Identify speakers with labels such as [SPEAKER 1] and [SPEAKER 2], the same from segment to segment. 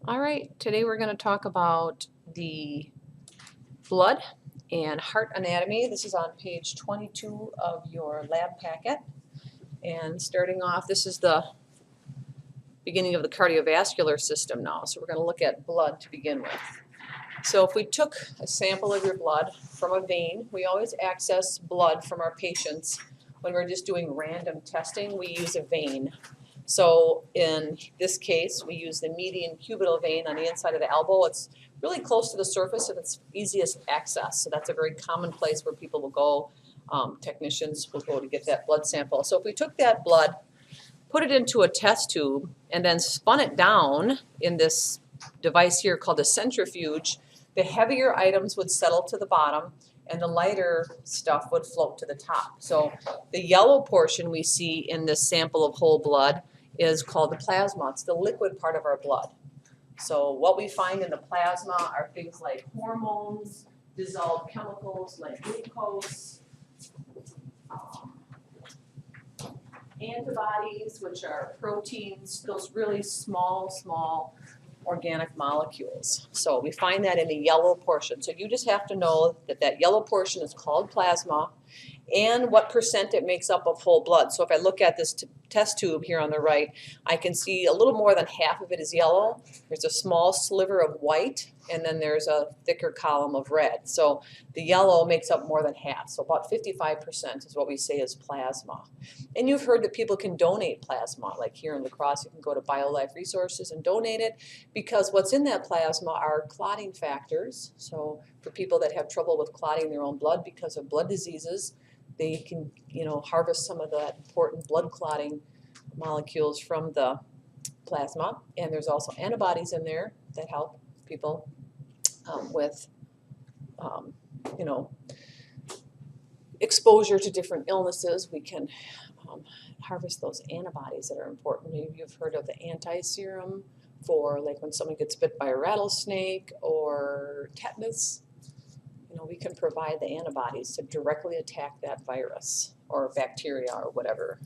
[SPEAKER 1] All right, today we're going to talk about the blood and heart anatomy. This is on page 22 of your lab packet. And starting off, this is the beginning of the cardiovascular system now. So we're going to look at blood to begin with. So if we took a sample of your blood from a vein, we always access blood from our patients. When we're just doing random testing, we use a vein. So in this case, we use the median cubital vein on the inside of the elbow. It's really close to the surface and it's easiest access. So that's a very common place where people will go. Technicians will go to get that blood sample. So if we took that blood, put it into a test tube, and then spun it down in this device here called a centrifuge, the heavier items would settle to the bottom and the lighter stuff would float to the top. So the yellow portion we see in this sample of whole blood is called the plasma. It's the liquid part of our blood. So what we find in the plasma are things like hormones, dissolved chemicals like glucose, antibodies, which are proteins, those really small organic molecules. So we find that in the yellow portion. So you just have to know that that yellow portion is called plasma and what percent it makes up of whole blood. So if I look at this test tube here on the right, I can see a little more than half of it is yellow. There's a small sliver of white, and then there's a thicker column of red. So the yellow makes up more than half. So about 55% is what we say is plasma. And you've heard that people can donate plasma. Like here in La Crosse, you can go to BioLife Resources and donate it because what's in that plasma are clotting factors. So for people that have trouble with clotting their own blood because of blood diseases, they can, harvest some of that important blood clotting molecules from the plasma. And there's also antibodies in there that help people with, exposure to different illnesses. We can harvest those antibodies that are important. Maybe you've heard of the anti-serum for like when someone gets bit by a rattlesnake or tetanus. We can provide the antibodies to directly attack that virus or bacteria or whatever.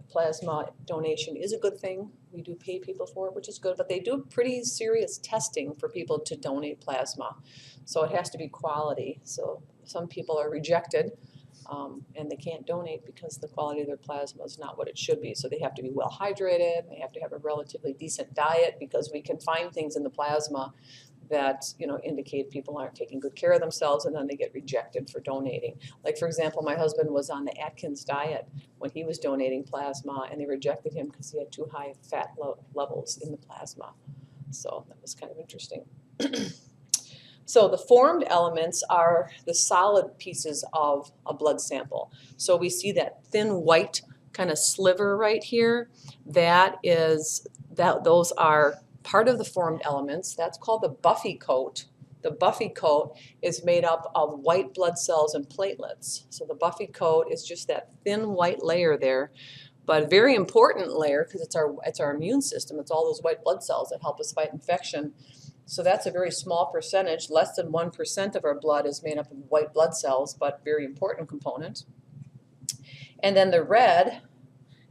[SPEAKER 1] Plasma donation is a good thing. We do pay people for it, which is good, but they do pretty serious testing for people to donate plasma. So it has to be quality. So some people are rejected and they can't donate because the quality of their plasma is not what it should be. So they have to be well hydrated. They have to have a relatively decent diet because we can find things in the plasma that indicate people aren't taking good care of themselves, and then they get rejected for donating. Like for example, my husband was on the Atkins diet when he was donating plasma, and they rejected him because he had too high fat levels in the plasma. So that was kind of interesting. So the formed elements are the solid pieces of a blood sample. So we see that thin white kind of sliver right here. Those are part of the formed elements. That's called the buffy coat. The buffy coat is made up of white blood cells and platelets. So the buffy coat is just that thin white layer there, but a very important layer because it's our immune system. It's all those white blood cells that help us fight infection. So that's a very small percentage. Less than 1% of our blood is made up of white blood cells, but very important component. And then the red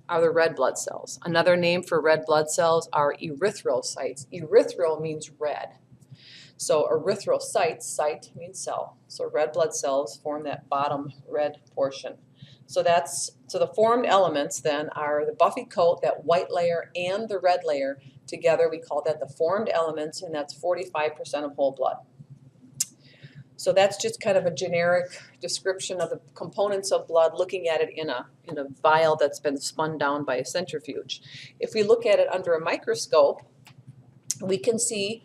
[SPEAKER 1] are the red blood cells. Another name for red blood cells are erythrocytes. Erythro means red. So erythrocytes, cyte means cell. So red blood cells form that bottom red portion. So the formed elements then are the buffy coat, that white layer, and the red layer. Together we call that the formed elements, and that's 45% of whole blood. So that's just kind of a generic description of the components of blood, looking at it in a vial that's been spun down by a centrifuge. If we look at it under a microscope, we can see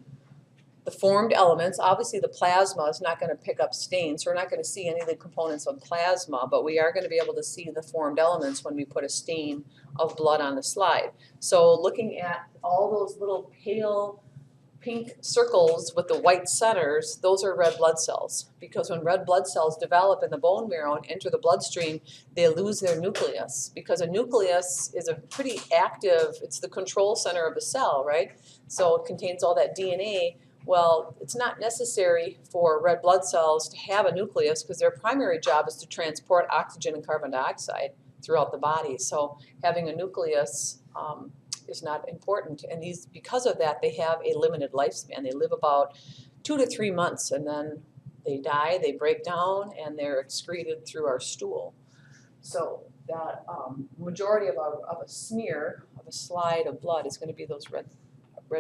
[SPEAKER 1] the formed elements. Obviously the plasma is not going to pick up stains, so we're not going to see any of the components of plasma, but we are going to be able to see the formed elements when we put a stain of blood on the slide. So looking at all those little pale pink circles with the white centers, those are red blood cells, because when red blood cells develop in the bone marrow and enter the bloodstream, they lose their nucleus, because a nucleus is a pretty active, it's the control center of the cell, right? So it contains all that DNA. Well, it's not necessary for red blood cells to have a nucleus because their primary job is to transport oxygen and carbon dioxide throughout the body. So having a nucleus is not important. And these, because of that, they have a limited lifespan. They live about 2 to 3 months, and then they die, they break down, and they're excreted through our stool. So that majority of a smear, of a slide of blood, is going to be those red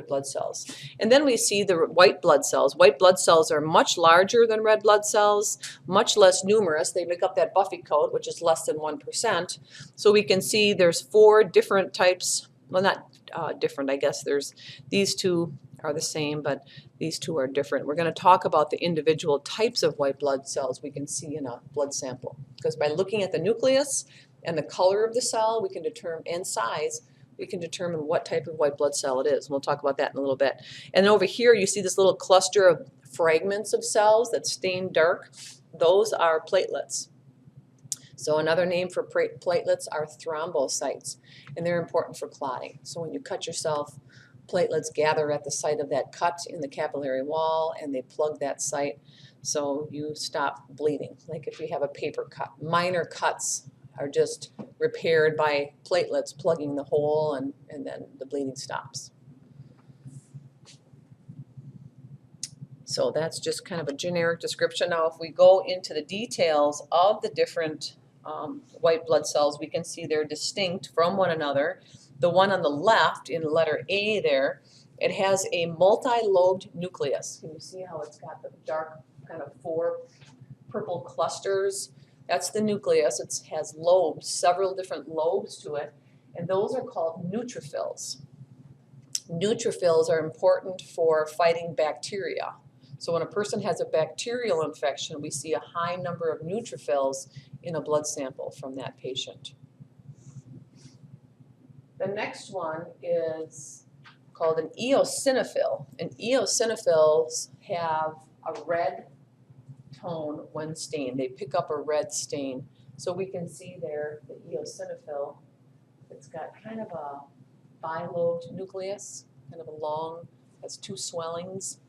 [SPEAKER 1] blood cells. And then we see the white blood cells. White blood cells are much larger than red blood cells, much less numerous. They make up that Buffy coat, which is less than 1%. So we can see there's 4 different types. Well, not different, I guess. There's these 2 are the same, but these 2 are different. We're going to talk about the individual types of white blood cells we can see in a blood sample. Because by looking at the nucleus and the color of the cell, we can determine, and size, we can determine what type of white blood cell it is. We'll talk about that in a little bit. And then over here, you see this little cluster of fragments of cells that stain dark. Those are platelets. So another name for platelets are thrombocytes, and they're important for clotting. So when you cut yourself, platelets gather at the site of that cut in the capillary wall, and they plug that site so you stop bleeding. Like if you have a paper cut, minor cuts are just repaired by platelets plugging the hole, and then the bleeding stops. So that's just kind of a generic description. Now if we go into the details of the different white blood cells, we can see they're distinct from one another. The one on the left, in letter A there, it has a multi-lobed nucleus. Can you see how it's got the dark kind of 4 purple clusters? That's the nucleus. It has lobes, several different lobes to it, and those are called neutrophils. Neutrophils are important for fighting bacteria. So when a person has a bacterial infection, we see a high number of neutrophils in a blood sample from that patient. The next one is called an eosinophil. And eosinophils have a red tone when stained. They pick up a red stain. So we can see there the eosinophil. It's got kind of a bilobed nucleus, kind of a long, has 2 swellings.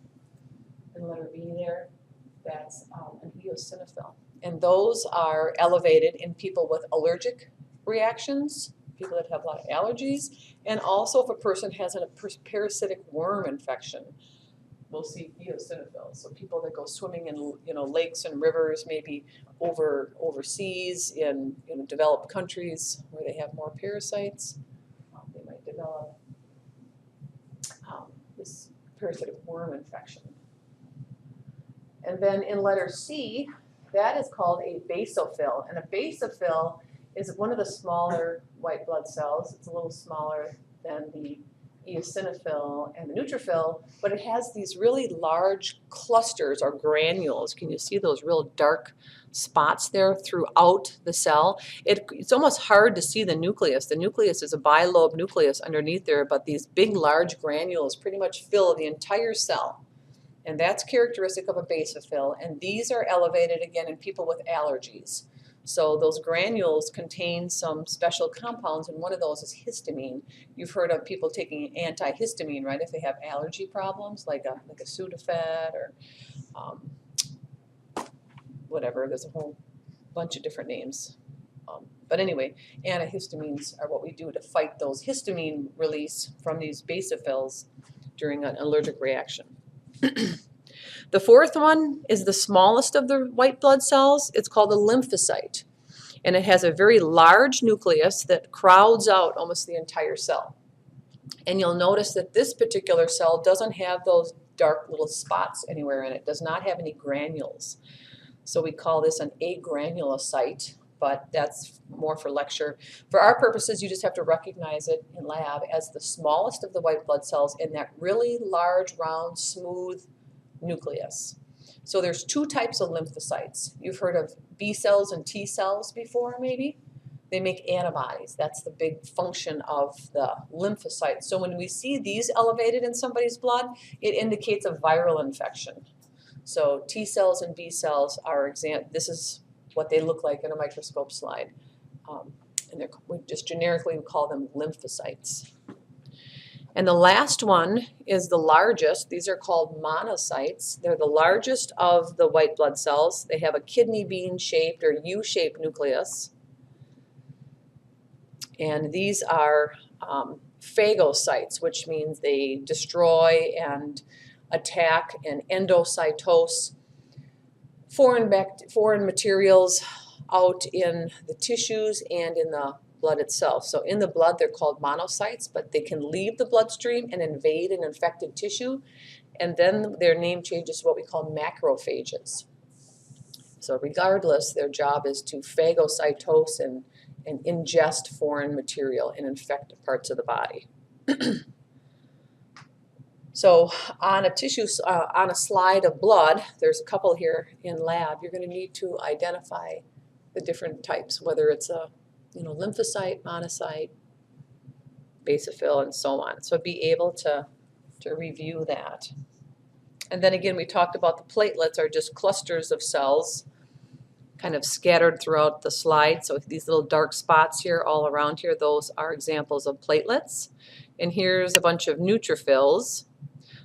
[SPEAKER 1] And letter B there, that's an eosinophil. And those are elevated in people with allergic reactions, people that have a lot of allergies, and also if a person has a parasitic worm infection, we'll see eosinophils. So people that go swimming in lakes and rivers, maybe overseas in developed countries where they have more parasites, they might develop this parasitic worm infection. And then in letter C, that is called a basophil. And a basophil is one of the smaller white blood cells. It's a little smaller than the eosinophil and the neutrophil, but it has these really large clusters or granules. Can you see those real dark spots there throughout the cell? It's almost hard to see the nucleus. The nucleus is a bilobe nucleus underneath there, but these big, large granules pretty much fill the entire cell. And that's characteristic of a basophil, and these are elevated again in people with allergies. So those granules contain some special compounds, and one of those is histamine. You've heard of people taking antihistamine, right, if they have allergy problems, like a Sudafed or whatever. There's a whole bunch of different names. But anyway, antihistamines are what we do to fight those histamine release from these basophils during an allergic reaction. The fourth one is the smallest of the white blood cells. It's called a lymphocyte, and it has a very large nucleus that crowds out almost the entire cell. And you'll notice that this particular cell doesn't have those dark little spots anywhere in it, does not have any granules. So we call this an agranulocyte, but that's more for lecture. For our purposes, you just have to recognize it in lab as the smallest of the white blood cells in that really large, round, smooth nucleus. So there's 2 types of lymphocytes. You've heard of B cells and T cells before, maybe? They make antibodies. That's the big function of the lymphocytes. So when we see these elevated in somebody's blood, it indicates a viral infection. So T cells and B cells are this is what they look like in a microscope slide. And we just generically call them lymphocytes. And the last one is the largest. These are called monocytes. They're the largest of the white blood cells. They have a kidney bean shaped or U-shaped nucleus. And these are phagocytes, which means they destroy and attack and endocytose foreign materials out in the tissues and in the blood itself. So in the blood, they're called monocytes, but they can leave the bloodstream and invade an infected tissue, and then their name changes to what we call macrophages. So regardless, their job is to phagocytose and ingest foreign material and infect parts of the body. So on a slide of blood, there's a couple here in lab, you're going to need to identify the different types, whether it's a lymphocyte, monocyte, basophil, and so on. So be able to review that. And then again, we talked about the platelets are just clusters of cells kind of scattered throughout the slide. So these little dark spots here all around here, those are examples of platelets. And here's a bunch of neutrophils.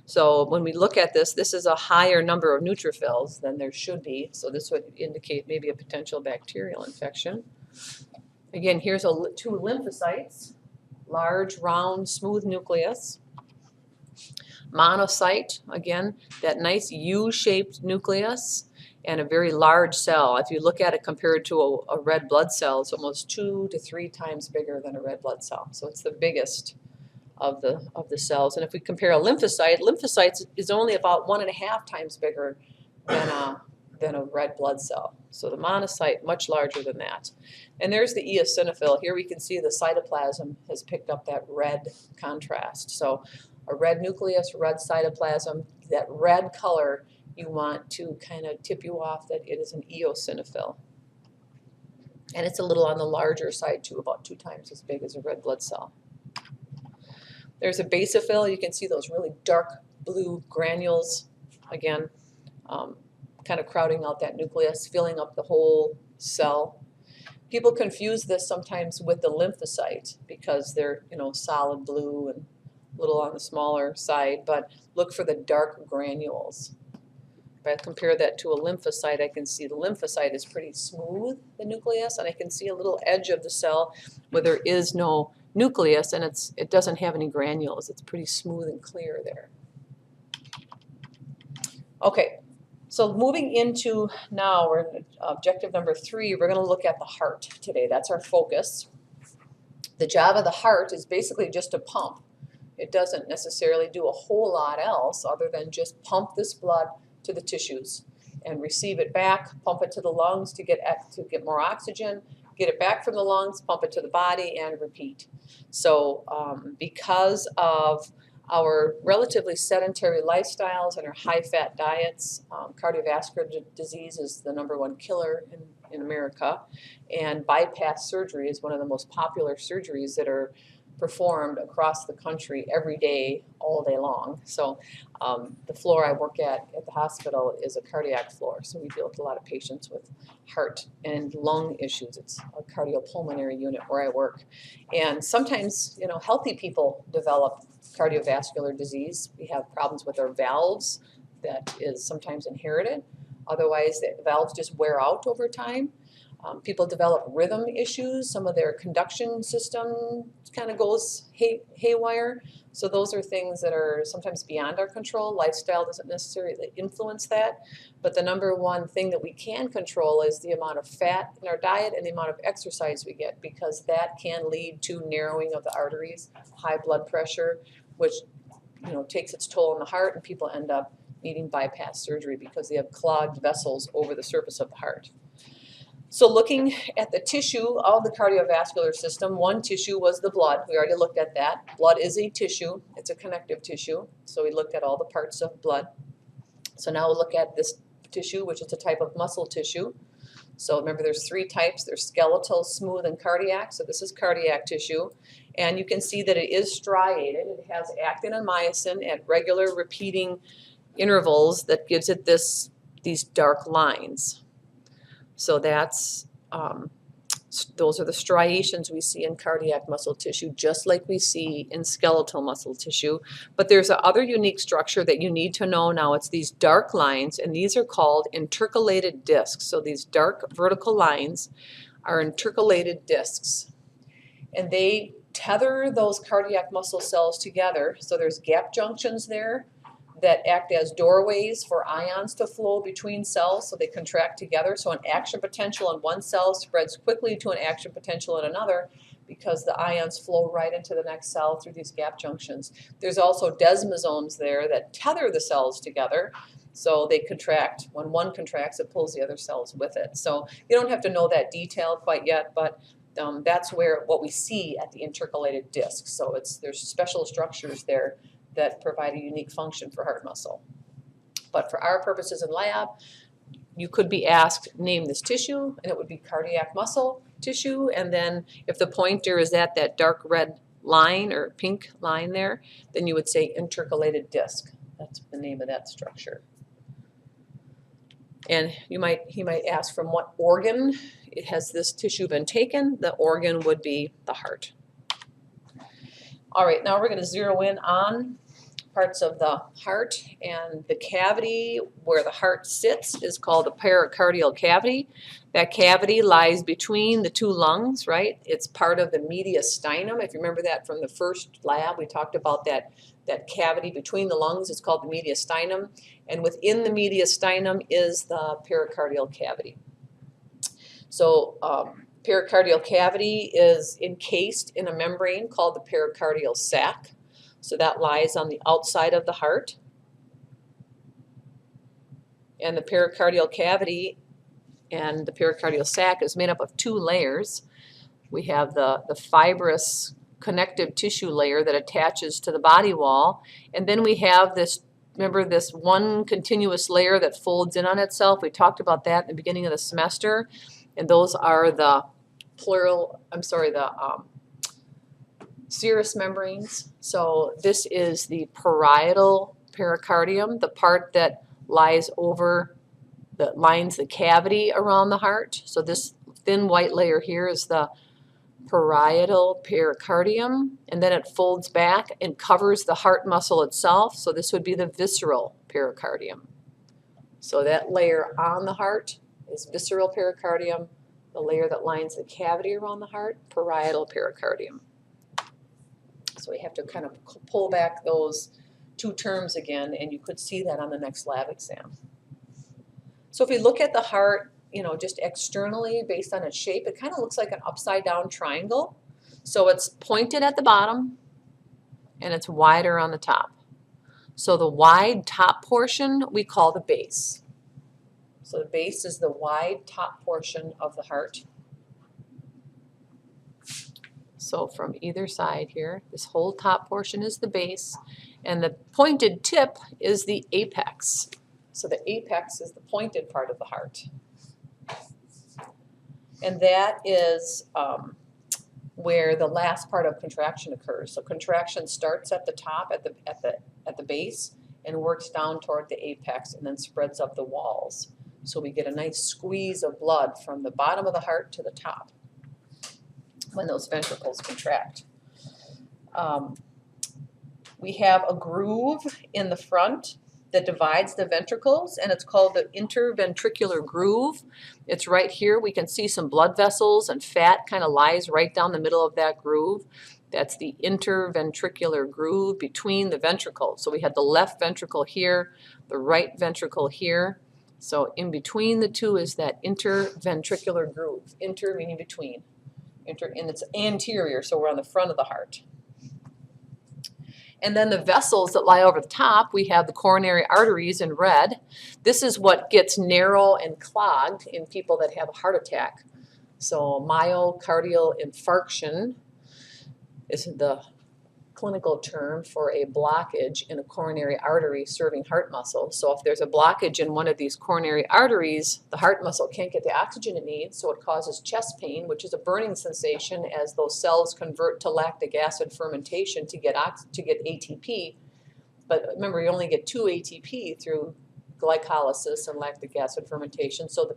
[SPEAKER 1] So when we look at this, this is a higher number of neutrophils than there should be. So this would indicate maybe a potential bacterial infection. Again, here's two lymphocytes, large, round, smooth nucleus. Monocyte, again, that nice U-shaped nucleus and a very large cell. If you look at it compared to a red blood cell, it's almost 2 to 3 times bigger than a red blood cell. So it's the biggest of the cells. And if we compare a lymphocyte is only about 1.5 times bigger than a red blood cell. So the monocyte, much larger than that. And there's the eosinophil. Here we can see the cytoplasm has picked up that red contrast. So a red nucleus, red cytoplasm, that red color, you want to kind of tip you off that it is an eosinophil. And it's a little on the larger side too, about 2 times as big as a red blood cell. There's a basophil. You can see those really dark blue granules, again, kind of crowding out that nucleus, filling up the whole cell. People confuse this sometimes with the lymphocyte because they're, solid blue and a little on the smaller side, but look for the dark granules. If I compare that to a lymphocyte, I can see the lymphocyte is pretty smooth, the nucleus, and I can see a little edge of the cell where there is no nucleus and it doesn't have any granules. It's pretty smooth and clear there. Okay, so moving into now, we're in objective number 3, we're going to look at the heart today. That's our focus. The job of the heart is basically just to pump. It doesn't necessarily do a whole lot else other than just pump this blood to the tissues and receive it back, pump it to the lungs to get more oxygen, get it back from the lungs, pump it to the body, and repeat. So because of our relatively sedentary lifestyles and our high-fat diets, cardiovascular disease is the #1 killer in America, and bypass surgery is one of the most popular surgeries that are performed across the country every day, all day long. So the floor I work at the hospital is a cardiac floor, so we deal with a lot of patients with heart and lung issues. It's a cardiopulmonary unit where I work. And sometimes, healthy people develop cardiovascular disease. We have problems with our valves that is sometimes inherited. Otherwise, the valves just wear out over time. People develop rhythm issues. Some of their conduction system kind of goes haywire. So those are things that are sometimes beyond our control. Lifestyle doesn't necessarily influence that. But the #1 thing that we can control is the amount of fat in our diet and the amount of exercise we get, because that can lead to narrowing of the arteries, high blood pressure, which takes its toll on the heart, and people end up needing bypass surgery because they have clogged vessels over the surface of the heart. So looking at the tissue of the cardiovascular system, one tissue was the blood. We already looked at that. Blood is a tissue. It's a connective tissue. So we looked at all the parts of blood. So now we'll look at this tissue, which is a type of muscle tissue. So remember, there's 3 types. There's skeletal, smooth, and cardiac. So this is cardiac tissue. And you can see that it is striated. It has actin and myosin at regular repeating intervals that gives it these dark lines. So that's those are the striations we see in cardiac muscle tissue, just like we see in skeletal muscle tissue. But there's a other unique structure that you need to know now. It's these dark lines, and these are called intercalated discs. So these dark vertical lines are intercalated discs. And they tether those cardiac muscle cells together. So there's gap junctions there that act as doorways for ions to flow between cells, so they contract together. So an action potential in one cell spreads quickly to an action potential in another because the ions flow right into the next cell through these gap junctions. There's also desmosomes there that tether the cells together, so they contract. When one contracts, it pulls the other cells with it. So you don't have to know that detail quite yet, but that's where what we see at the intercalated disc. So there's special structures there that provide a unique function for heart muscle. But for our purposes in lab, you could be asked, name this tissue, and it would be cardiac muscle tissue. And then if the pointer is at that dark red line or pink line there, then you would say intercalated disc. That's the name of that structure. And he might ask from what organ has this tissue been taken. The organ would be the heart. All right, now we're going to zero in on parts of the heart, and the cavity where the heart sits is called the pericardial cavity. That cavity lies between the two lungs, right? It's part of the mediastinum. If you remember that from the first lab, we talked about that cavity between the lungs. It's called the mediastinum, and within the mediastinum is the pericardial cavity. So pericardial cavity is encased in a membrane called the pericardial sac. So that lies on the outside of the heart. And the pericardial cavity and the pericardial sac is made up of two layers. We have the fibrous connective tissue layer that attaches to the body wall. And then we have this, remember this one continuous layer that folds in on itself? We talked about that in the beginning of the semester. And those are the serous membranes. So this is the parietal pericardium, the part that lies over, that lines the cavity around the heart. So this thin white layer here is the parietal pericardium, and then it folds back and covers the heart muscle itself. So this would be the visceral pericardium. So that layer on the heart is visceral pericardium. The layer that lines the cavity around the heart, parietal pericardium. So we have to kind of pull back those two terms again, and you could see that on the next lab exam. So if we look at the heart, just externally based on its shape, it kind of looks like an upside down triangle. So it's pointed at the bottom and it's wider on the top. So the wide top portion we call the base. So the base is the wide top portion of the heart. So from either side here, this whole top portion is the base, and the pointed tip is the apex. So the apex is the pointed part of the heart. And that is where the last part of contraction occurs. So contraction starts at the top, at the base, and works down toward the apex and then spreads up the walls. So we get a nice squeeze of blood from the bottom of the heart to the top when those ventricles contract. We have a groove in the front that divides the ventricles, and it's called the interventricular groove. It's right here. We can see some blood vessels, and fat kind of lies right down the middle of that groove. That's the interventricular groove between the ventricles. So we have the left ventricle here, the right ventricle here. So in between the two is that interventricular groove. Inter meaning between. And it's anterior, so we're on the front of the heart. And then the vessels that lie over the top, we have the coronary arteries in red. This is what gets narrow and clogged in people that have a heart attack. So myocardial infarction is the clinical term for a blockage in a coronary artery serving heart muscle. So if there's a blockage in one of these coronary arteries, the heart muscle can't get the oxygen it needs, so it causes chest pain, which is a burning sensation as those cells convert to lactic acid fermentation to get ATP. But remember, you only get 2 ATP through glycolysis and lactic acid fermentation, so the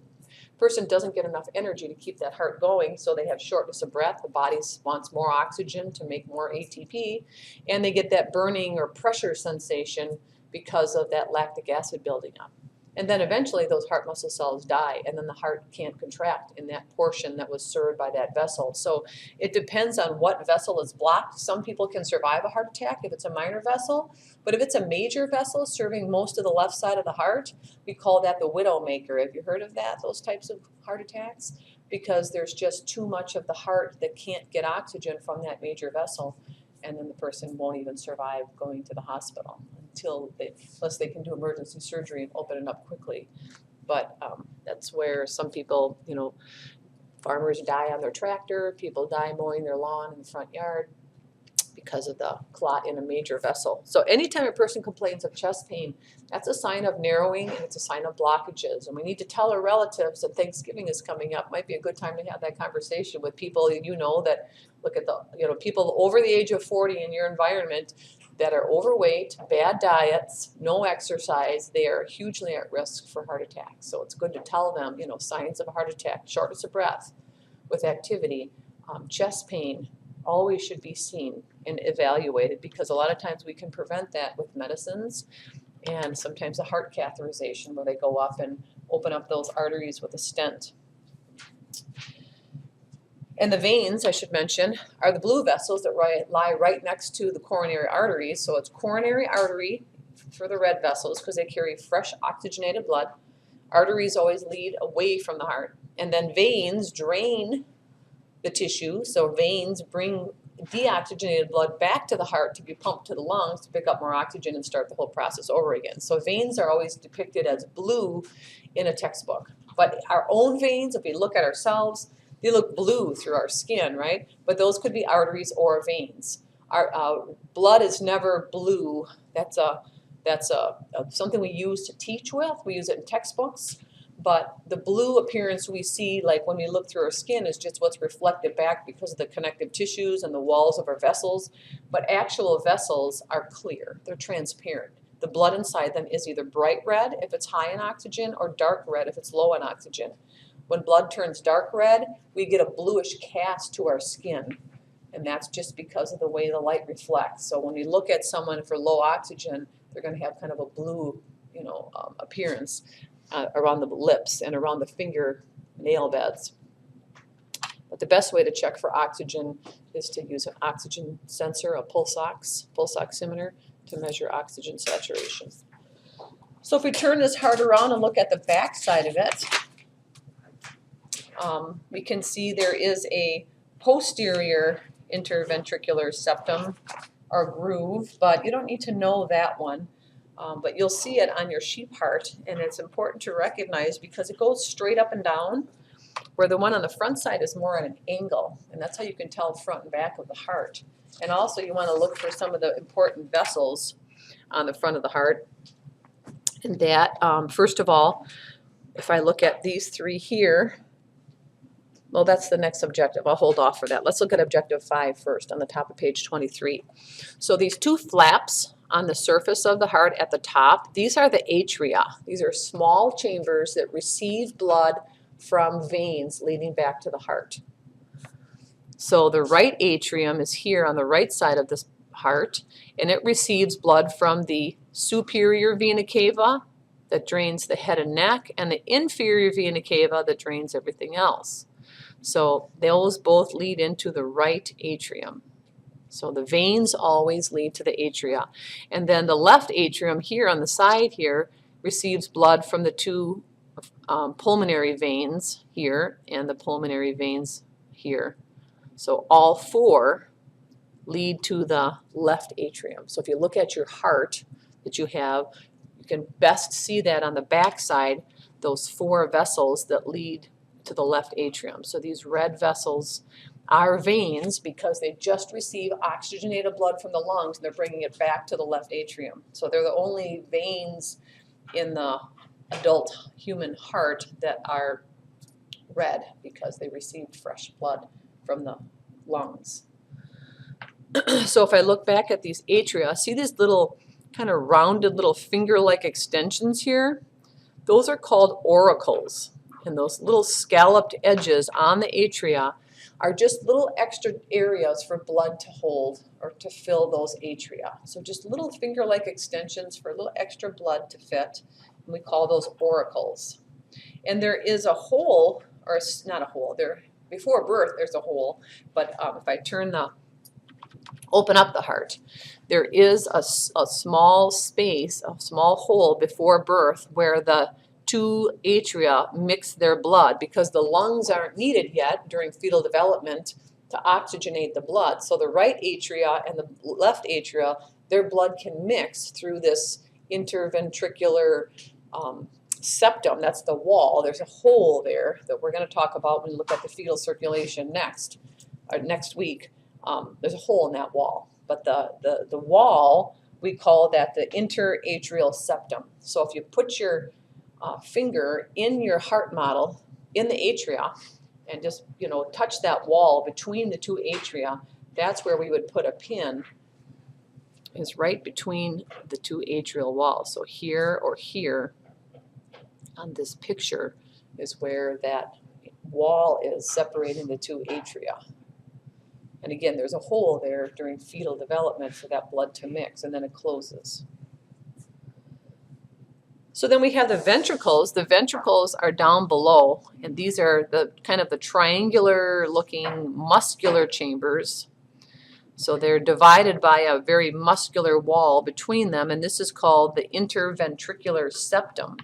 [SPEAKER 1] person doesn't get enough energy to keep that heart going, so they have shortness of breath. The body wants more oxygen to make more ATP, and they get that burning or pressure sensation because of that lactic acid building up. And then eventually those heart muscle cells die, and then the heart can't contract in that portion that was served by that vessel. So it depends on what vessel is blocked. Some people can survive a heart attack if it's a minor vessel, but if it's a major vessel serving most of the left side of the heart, we call that the widowmaker. Have you heard of that, those types of heart attacks? Because there's just too much of the heart that can't get oxygen from that major vessel, and then the person won't even survive going to the hospital unless they can do emergency surgery and open it up quickly. But that's where some people, farmers die on their tractor, people die mowing their lawn in the front yard because of the clot in a major vessel. So anytime a person complains of chest pain, that's a sign of narrowing and it's a sign of blockages. And we need to tell our relatives that Thanksgiving is coming up. Might be a good time to have that conversation with people that look at the, people over the age of 40 in your environment that are overweight, bad diets, no exercise. They are hugely at risk for heart attacks. So it's good to tell them, signs of a heart attack, shortness of breath with activity, chest pain, always should be seen and evaluated, because a lot of times we can prevent that with medicines and sometimes a heart catheterization where they go up and open up those arteries with a stent. And the veins, I should mention, are the blue vessels that lie right next to the coronary arteries. So it's coronary artery for the red vessels because they carry fresh oxygenated blood. Arteries always lead away from the heart. And then veins drain the tissue. So veins bring deoxygenated blood back to the heart to be pumped to the lungs to pick up more oxygen and start the whole process over again. So veins are always depicted as blue in a textbook. But our own veins, if we look at ourselves, they look blue through our skin, right? But those could be arteries or veins. Our blood is never blue. That's something we use to teach with. We use it in textbooks. But the blue appearance we see, like when we look through our skin, is just what's reflected back because of the connective tissues and the walls of our vessels. But actual vessels are clear. They're transparent. The blood inside them is either bright red if it's high in oxygen or dark red if it's low in oxygen. When blood turns dark red, we get a bluish cast to our skin, and that's just because of the way the light reflects. So when we look at someone for low oxygen, they're going to have kind of a blue, appearance around the lips and around the finger nail beds. But the best way to check for oxygen is to use an oxygen sensor, a pulse oximeter, to measure oxygen saturation. So if we turn this heart around and look at the back side of it, we can see there is a posterior interventricular septum or groove, but you don't need to know that one. But you'll see it on your sheep heart, and it's important to recognize because it goes straight up and down, where the one on the front side is more at an angle, and that's how you can tell front and back of the heart. And also you want to look for some of the important vessels on the front of the heart. And that, first of all, if I look at these three here, well, that's the next objective. I'll hold off for that. Let's look at objective 5 first on the top of page 23. So these two flaps on the surface of the heart at the top, these are the atria. These are small chambers that receive blood from veins leading back to the heart. So the right atrium is here on the right side of this heart, and it receives blood from the superior vena cava that drains the head and neck, and the inferior vena cava that drains everything else. So those both lead into the right atrium. So the veins always lead to the atria. And then the left atrium here on the side here receives blood from the two pulmonary veins here and the pulmonary veins here. So all four lead to the left atrium. So if you look at your heart that you have, you can best see that on the back side, those four vessels that lead to the left atrium. So these red vessels are veins because they just receive oxygenated blood from the lungs and they're bringing it back to the left atrium. So they're the only veins in the adult human heart that are red because they received fresh blood from the lungs. So if I look back at these atria, see these little kind of rounded little finger-like extensions here? Those are called auricles. And those little scalloped edges on the atria are just little extra areas for blood to hold or to fill those atria. So just little finger-like extensions for a little extra blood to fit We call those auricles. And there is a hole, or it's not a hole, before birth there's a hole, but if I open up the heart, there is a small space, a small hole before birth where the two atria mix their blood, because the lungs aren't needed yet during fetal development to oxygenate the blood. So the right atria and the left atria, their blood can mix through this interventricular septum. That's the wall. There's a hole there that we're going to talk about when we look at the fetal circulation next week. There's a hole in that wall. But the wall, we call that the interatrial septum. So if you put your finger in your heart model, in the atria, and just, touch that wall between the two atria, that's where we would put a pin, is right between the two atrial walls. So here or here on this picture is where that wall is separating the two atria. And again, there's a hole there during fetal development for that blood to mix, and then it closes. So then we have the ventricles. The ventricles are down below, and these are the kind of the triangular looking muscular chambers. So they're divided by a very muscular wall between them, and this is called the interventricular septum.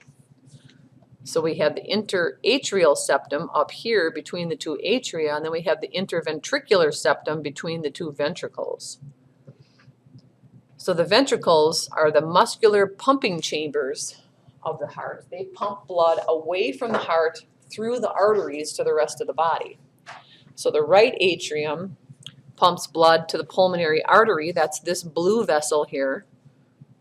[SPEAKER 1] So we have the interatrial septum up here between the two atria, and then we have the interventricular septum between the two ventricles. So the ventricles are the muscular pumping chambers of the heart. They pump blood away from the heart through the arteries to the rest of the body. So the right atrium pumps blood to the pulmonary artery. That's this blue vessel here.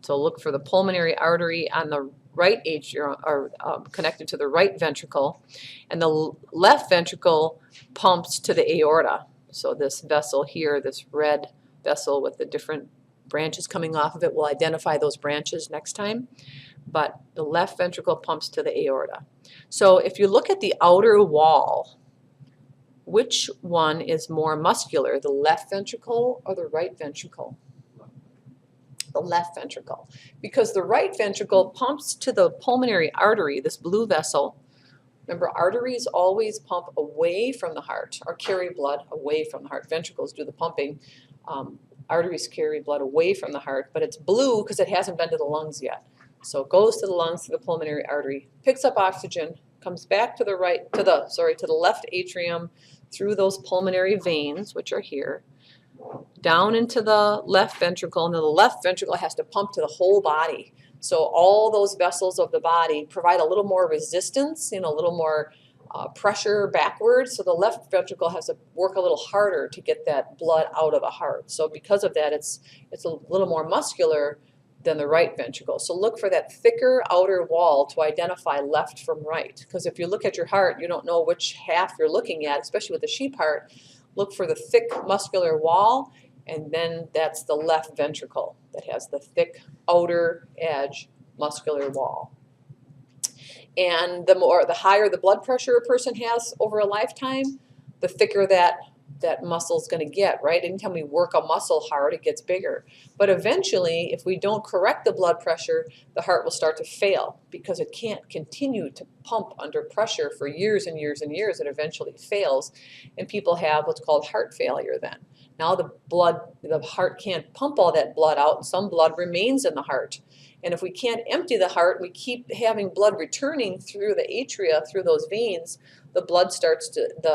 [SPEAKER 1] So look for the pulmonary artery on the right atrium, or connected to the right ventricle, and the left ventricle pumps to the aorta. So this vessel here, this red vessel with the different branches coming off of it, we'll identify those branches next time. But the left ventricle pumps to the aorta. So if you look at the outer wall, which one is more muscular, the left ventricle or the right ventricle? The left ventricle, because the right ventricle pumps to the pulmonary artery, this blue vessel. Remember, arteries always pump away from the heart, or carry blood away from the heart. Ventricles do the pumping. Arteries carry blood away from the heart, but it's blue because it hasn't been to the lungs yet. So it goes to the lungs, to the pulmonary artery, picks up oxygen, comes back to the left atrium through those pulmonary veins, which are here, down into the left ventricle, and then the left ventricle has to pump to the whole body. So all those vessels of the body provide a little more resistance, a little more pressure backwards. So the left ventricle has to work a little harder to get that blood out of the heart. So because of that, it's a little more muscular than the right ventricle. So look for that thicker outer wall to identify left from right. Because if you look at your heart, you don't know which half you're looking at, especially with the sheep heart. Look for the thick muscular wall, and then that's the left ventricle that has the thick outer edge muscular wall. And the higher the blood pressure a person has over a lifetime, the thicker that muscle's going to get, right? Anytime we work a muscle hard, it gets bigger. But eventually, if we don't correct the blood pressure, the heart will start to fail because it can't continue to pump under pressure for years and years and years. It eventually fails, and people have what's called heart failure then. Now the heart can't pump all that blood out, and some blood remains in the heart. And if we can't empty the heart, we keep having blood returning through the atria, through those veins, the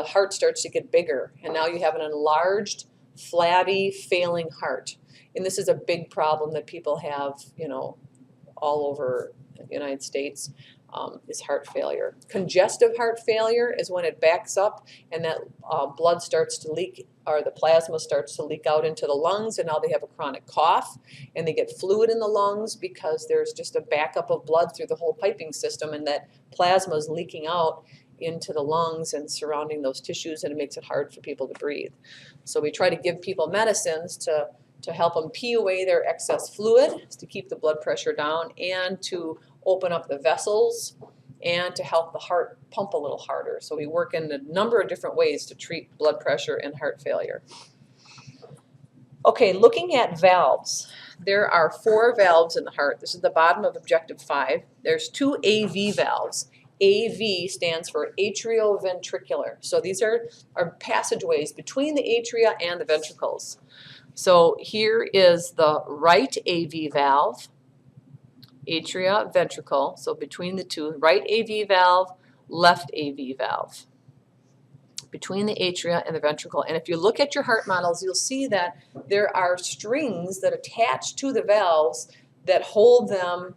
[SPEAKER 1] heart starts to get bigger. And now you have an enlarged, flabby, failing heart. And this is a big problem that people have, all over the United States, is heart failure. Congestive heart failure is when it backs up and that blood starts to leak, or the plasma starts to leak out into the lungs, and now they have a chronic cough, and they get fluid in the lungs because there's just a backup of blood through the whole piping system, and that plasma is leaking out into the lungs and surrounding those tissues, and it makes it hard for people to breathe. So we try to give people medicines to help them pee away their excess fluid, to keep the blood pressure down, and to open up the vessels, and to help the heart pump a little harder. So we work in a number of different ways to treat blood pressure and heart failure. Okay, looking at valves, there are 4 valves in the heart. This is the bottom of objective 5. There's 2 AV valves. AV stands for atrioventricular. So these are passageways between the atria and the ventricles. So here is the right AV valve, atria, ventricle. So between the two, right AV valve, left AV valve, between the atria and the ventricle. And if you look at your heart models, you'll see that there are strings that attach to the valves that hold them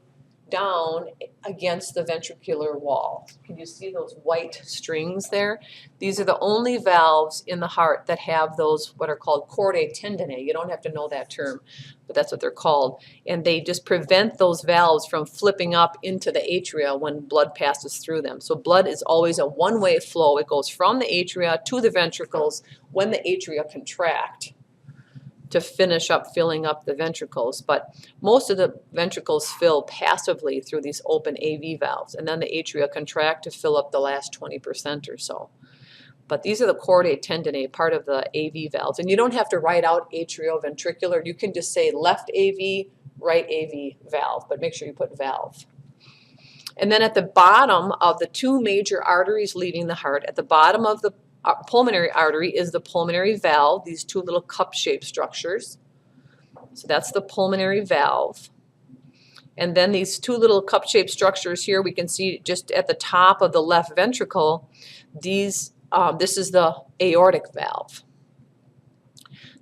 [SPEAKER 1] down against the ventricular wall. Can you see those white strings there? These are the only valves in the heart that have those what are called chordae tendineae. You don't have to know that term, but that's what they're called. And they just prevent those valves from flipping up into the atria when blood passes through them. So blood is always a one-way flow. It goes from the atria to the ventricles when the atria contract to finish up filling up the ventricles, but most of the ventricles fill passively through these open AV valves, and then the atria contract to fill up the last 20% or so. But these are the chordae tendineae, part of the AV valves, and you don't have to write out atrioventricular. You can just say left AV, right AV valve, but make sure you put valve. And then at the bottom of the 2 major arteries leaving the heart, at the bottom of the pulmonary artery is the pulmonary valve, these 2 little cup-shaped structures. So that's the pulmonary valve. And then these 2 little cup-shaped structures here, we can see just at the top of the left ventricle, this is the aortic valve.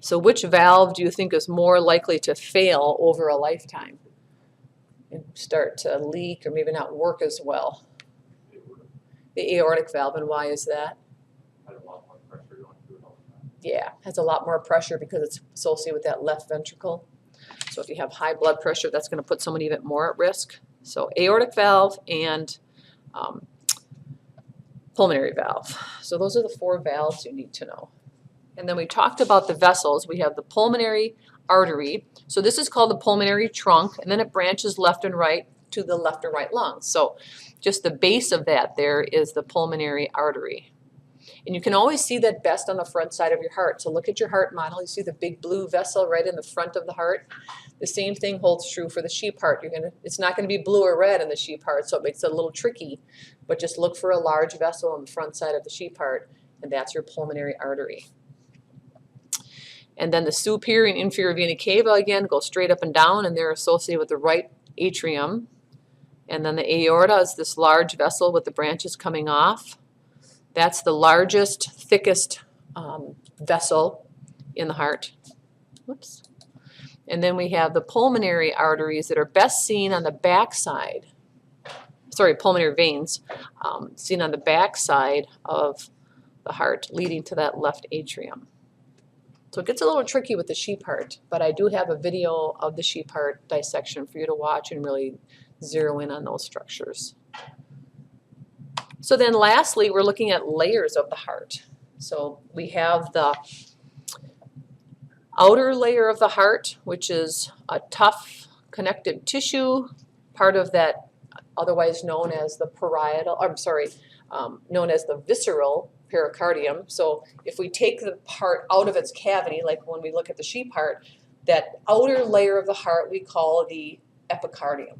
[SPEAKER 1] So which valve do you think is more likely to fail over a lifetime and start to leak or maybe not work as well? The aortic valve, and why is that? Yeah, has a lot more pressure because it's associated with that left ventricle. So if you have high blood pressure, that's going to put someone even more at risk. So aortic valve and pulmonary valve. So those are the 4 valves you need to know. And then we talked about the vessels. We have the pulmonary artery. So this is called the pulmonary trunk, and then it branches left and right to the left and right lungs. So just the base of that there is the pulmonary artery. And you can always see that best on the front side of your heart. So look at your heart model. You see the big blue vessel right in the front of the heart. The same thing holds true for the sheep heart. It's not going to be blue or red in the sheep heart, so it makes it a little tricky. But just look for a large vessel on the front side of the sheep heart, and that's your pulmonary artery. And then the superior and inferior vena cava, again, go straight up and down, and they're associated with the right atrium. And then the aorta is this large vessel with the branches coming off. That's the largest, thickest vessel in the heart. Whoops. And then we have the pulmonary arteries that are best seen on the back side. Sorry, pulmonary veins seen on the back side of the heart, leading to that left atrium. So it gets a little tricky with the sheep heart, but I do have a video of the sheep heart dissection for you to watch and really zero in on those structures. So then lastly, we're looking at layers of the heart. So we have the outer layer of the heart, which is a tough connective tissue, part of that otherwise known as the known as the visceral pericardium. So if we take the heart out of its cavity, like when we look at the sheep heart, that outer layer of the heart we call the epicardium,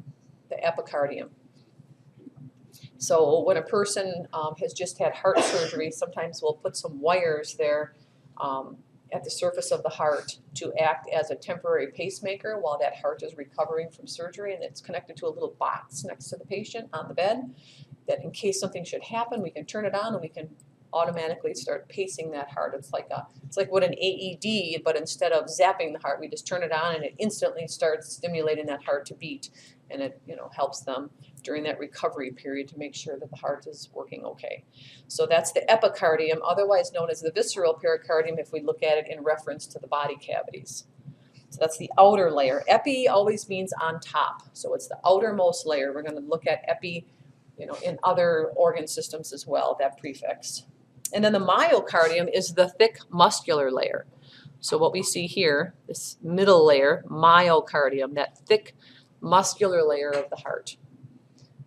[SPEAKER 1] So when a person has just had heart surgery, sometimes we'll put some wires there at the surface of the heart to act as a temporary pacemaker while that heart is recovering from surgery, and it's connected to a little box next to the patient on the bed that in case something should happen, we can turn it on and we can automatically start pacing that heart. It's like what an AED, but instead of zapping the heart, we just turn it on and it instantly starts stimulating that heart to beat, and it helps them during that recovery period to make sure that the heart is working okay. So that's the epicardium, otherwise known as the visceral pericardium if we look at it in reference to the body cavities. So that's the outer layer. Epi always means on top, so it's the outermost layer. We're going to look at epi in other organ systems as well, that prefix. And then the myocardium is the thick muscular layer. So what we see here, this middle layer, myocardium, that thick muscular layer of the heart.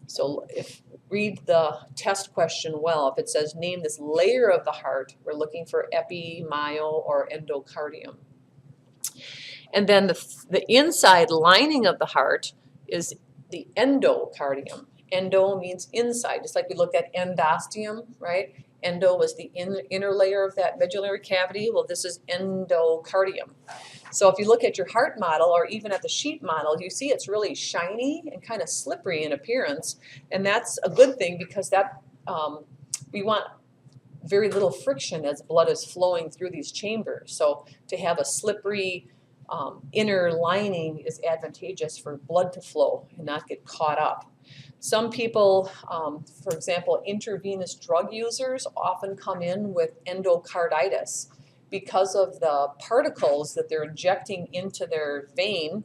[SPEAKER 1] So if read the test question well, if it says name this layer of the heart, we're looking for epi, myo, or endocardium. And then the inside lining of the heart is the endocardium. Endo means inside, just like we looked at endosteum, right? Endo was the inner layer of that medullary cavity. Well, this is endocardium. So if you look at your heart model or even at the sheet model, you see it's really shiny and kind of slippery in appearance. And that's a good thing because that we want very little friction as blood is flowing through these chambers. So to have a slippery inner lining is advantageous for blood to flow and not get caught up. Some people, for example, intravenous drug users often come in with endocarditis because of the particles that they're injecting into their vein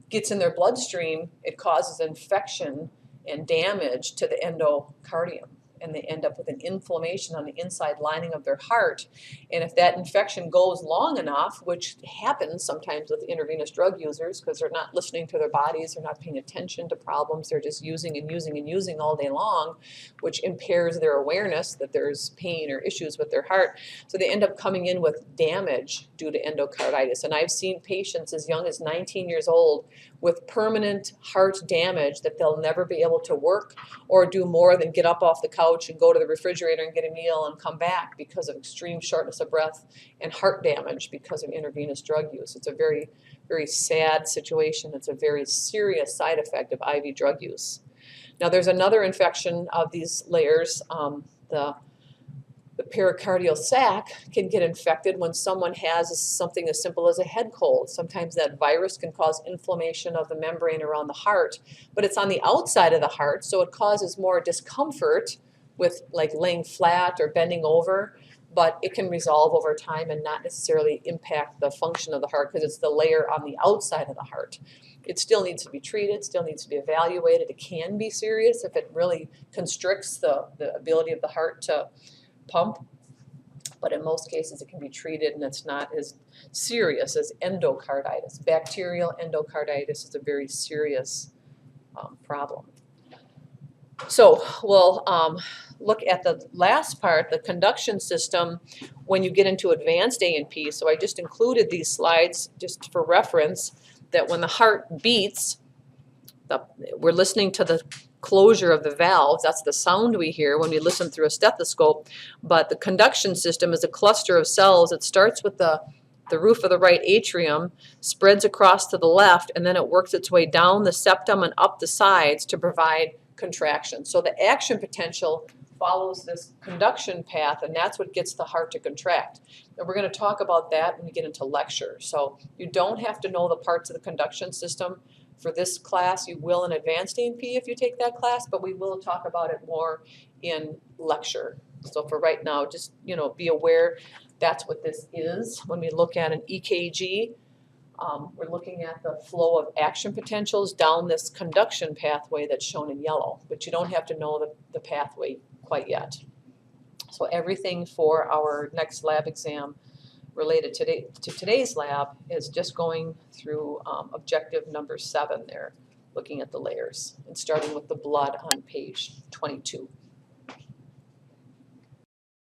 [SPEAKER 1] gets in their bloodstream. It causes infection and damage to the endocardium, and they end up with an inflammation on the inside lining of their heart. And if that infection goes long enough, which happens sometimes with intravenous drug users because they're not listening to their bodies, they're not paying attention to problems, they're just using and using and using all day long, which impairs their awareness that there's pain or issues with their heart. So they end up coming in with damage due to endocarditis. And I've seen patients as young as 19 years old with permanent heart damage that they'll never be able to work or do more than get up off the couch and go to the refrigerator and get a meal and come back because of extreme shortness of breath and heart damage because of intravenous drug use. It's a very, very sad situation. It's a very serious side effect of IV drug use. Now there's another infection of these layers. The pericardial sac can get infected when someone has something as simple as a head cold. Sometimes that virus can cause inflammation of the membrane around the heart, but it's on the outside of the heart, so it causes more discomfort with like laying flat or bending over, but it can resolve over time and not necessarily impact the function of the heart because it's the layer on the outside of the heart. It still needs to be treated, still needs to be evaluated. It can be serious if it really constricts the ability of the heart to pump, but in most cases it can be treated and it's not as serious as endocarditis. Bacterial endocarditis is a very serious problem. So we'll look at the last part, the conduction system, when you get into advanced A&P. So I just included these slides just for reference that when the heart beats, we're listening to the closure of the valves. That's the sound we hear when we listen through a stethoscope. But the conduction system is a cluster of cells. It starts with the roof of the right atrium, spreads across to the left, and then it works its way down the septum and up the sides to provide contraction. So the action potential follows this conduction path, and that's what gets the heart to contract. And we're going to talk about that when we get into lecture. So you don't have to know the parts of the conduction system for this class. You will in advanced A&P if you take that class, but we will talk about it more in lecture. So for right now, just be aware that's what this is. When we look at an EKG, we're looking at the flow of action potentials down this conduction pathway that's shown in yellow, but you don't have to know the pathway quite yet. So everything for our next lab exam related to today's lab is just going through objective number 7 there, looking at the layers and starting with the blood on page 22.